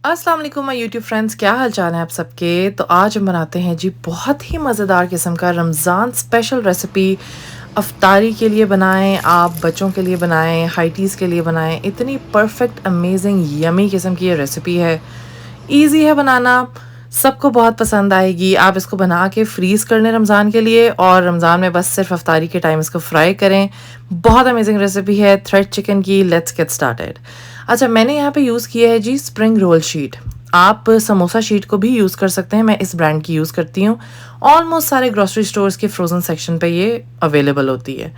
अस्सलाम वालेकुम my YouTube friends, क्या हाल चाल है आप सबके। तो आज हम बनाते हैं जी बहुत ही मज़ेदार किस्म का रमज़ान स्पेशल रेसिपी। अफ्तारी के लिए बनाएं, आप बच्चों के लिए बनाएं, हाइटीज़ के लिए बनाएं। इतनी परफेक्ट अमेजिंग यमी किस्म की ये रेसिपी है। इजी है बनाना, सबको बहुत पसंद आएगी। आप इसको बना के फ्रीज़ कर लें रमज़ान के लिए, और रमज़ान में बस सिर्फ अफ्तारी के टाइम इसको फ्राई करें। बहुत अमेजिंग रेसिपी है थ्रेड चिकन की। Let's get started. अच्छा, मैंने यहाँ पे यूज़ किया है जी स्प्रिंग रोल शीट। आप समोसा शीट को भी यूज़ कर सकते हैं, मैं इस ब्रांड की यूज़ करती हूँ। ऑलमोस्ट सारे ग्रोसरी स्टोर्स के फ्रोज़न सेक्शन पे ये अवेलेबल होती है।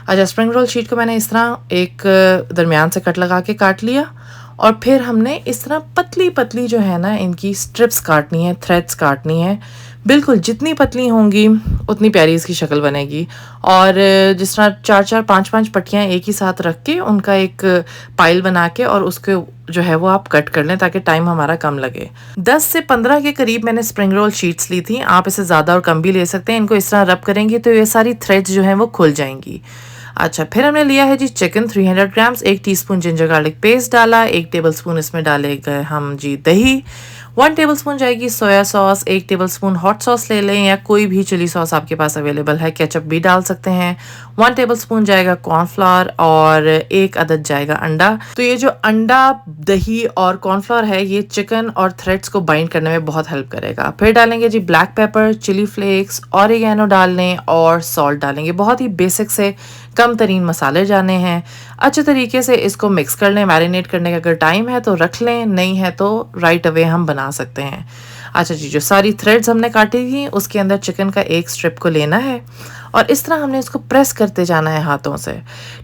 अच्छा, स्प्रिंग रोल शीट को मैंने इस तरह एक दरमियान से कट लगा के काट लिया, और फिर हमने इस तरह पतली पतली जो है ना इनकी स्ट्रिप्स काटनी है, थ्रेड्स काटनी है। बिल्कुल जितनी पतली होंगी उतनी प्यारी इसकी शक्ल बनेगी। और जिस तरह 4-4 5-5 पट्टियाँ एक ही साथ रख के उनका एक पाइल बना के और उसके जो है वो आप कट कर लें ताकि टाइम हमारा कम लगे। 10 से 15 के करीब मैंने स्प्रिंग रोल शीट्स ली थी। आप इसे ज़्यादा और कम भी ले सकते हैं। इनको इस तरह रब करेंगे तो ये सारी थ्रेड्स जो हैं वो खुल जाएंगी। अच्छा, फिर हमने लिया है जी chicken 300 grams. 1 teaspoon ginger garlic paste डाला। 1 टेबलस्पून इसमें डाले गए हम जी दही। 1 टेबलस्पून जाएगी soya sauce. 1 tablespoon hot sauce ले लें या कोई भी चिली सॉस आपके पास अवेलेबल है, केचप भी डाल सकते हैं। 1 टेबलस्पून जाएगा कॉर्नफ्लावर और 1 अदद जाएगा अंडा। तो ये जो अंडा, दही और कॉर्नफ्लावर है ये चिकन और थ्रेड्स को बाइंड करने में बहुत हेल्प करेगा। फिर डालेंगे जी black pepper, chilli flakes, oregano डाल लें और सॉल्ट डालेंगे। बहुत ही बेसिक से कम तरीन मसाले जाने हैं। अच्छे तरीके से इसको मिक्स कर लें। मैरिनेट करने का अगर टाइम है तो रख लें, नहीं है तो राइट अवे हम बना सकते हैं। अच्छा जी, जो सारी थ्रेड्स हमने काटी थी उसके अंदर चिकन का एक स्ट्रिप को लेना है और इस तरह हमने इसको प्रेस करते जाना है हाथों से।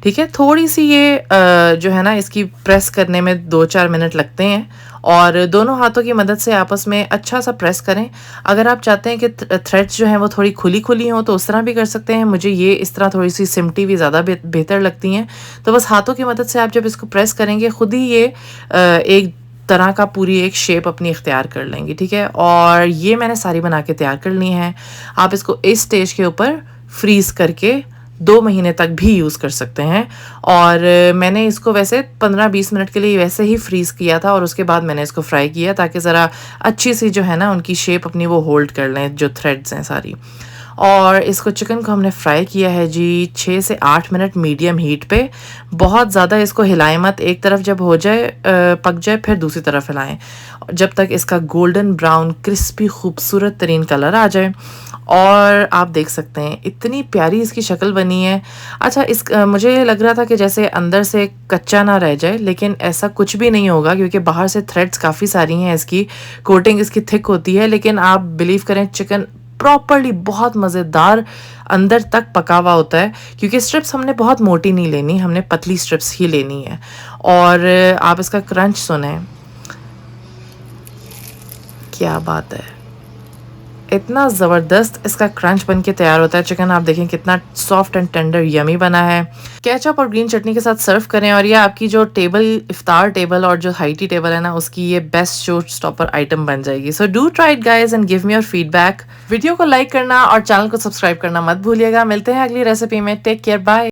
ठीक है, थोड़ी सी ये जो है ना इसकी प्रेस करने में 2-4 मिनट लगते हैं, और दोनों हाथों की मदद से आपस में अच्छा सा प्रेस करें। अगर आप चाहते हैं कि थ्रेड्स जो हैं वो थोड़ी खुली खुली हों तो उस तरह भी कर सकते हैं। मुझे ये इस तरह थोड़ी सी सिमटी हुई ज़्यादा बेहतर लगती हैं। तो बस हाथों की मदद से आप जब इसको प्रेस करेंगे खुद ही ये एक तरह का पूरी एक शेप अपनी इख्तियार कर लेंगी। ठीक है, और ये मैंने सारी बना के तैयार कर ली हैं। आप इसको इस स्टेज के ऊपर फ्रीज़ करके 2 महीने तक भी यूज़ कर सकते हैं। और मैंने इसको वैसे 15-20 मिनट के लिए वैसे ही फ्रीज़ किया था और उसके बाद मैंने इसको फ्राई किया ताकि ज़रा अच्छी सी जो है ना उनकी शेप अपनी वो होल्ड कर लें जो थ्रेड्स हैं सारी। और इसको चिकन को हमने फ्राई किया है जी 6 से 8 मिनट मीडियम हीट पे। बहुत ज़्यादा इसको हिलाएं मत, एक तरफ जब हो जाए पक जाए फिर दूसरी तरफ हिलाएं जब तक इसका गोल्डन ब्राउन क्रिस्पी खूबसूरत तरीन कलर आ जाए। और आप देख सकते हैं इतनी प्यारी इसकी शक्ल बनी है। अच्छा, मुझे लग रहा था कि जैसे अंदर से कच्चा ना रह जाए, लेकिन ऐसा कुछ भी नहीं होगा क्योंकि बाहर से थ्रेड्स काफ़ी सारी हैं। इसकी कोटिंग इसकी थिक होती है, लेकिन आप बिलीव करें चिकन प्रॉपरली बहुत मज़ेदार अंदर तक पका हुआ होता है क्योंकि स्ट्रिप्स हमने बहुत मोटी नहीं लेनी, हमने पतली स्ट्रिप्स ही लेनी है। और आप इसका क्रंच सुने, क्या बात है, इतना ज़बरदस्त इसका क्रंच बन के तैयार होता है। चिकन आप देखें कितना सॉफ्ट एंड टेंडर यमी बना है। केचप और ग्रीन चटनी के साथ सर्व करें और ये आपकी जो टेबल, इफ्तार टेबल और जो हाईटी टेबल है ना उसकी ये बेस्ट शो स्टॉपर आइटम बन जाएगी। So do try it guys and give me your feedback. Video को लाइक करना और चैनल को सब्सक्राइब करना मत भूलिएगा। मिलते हैं अगली रेसिपी में। Take care, bye.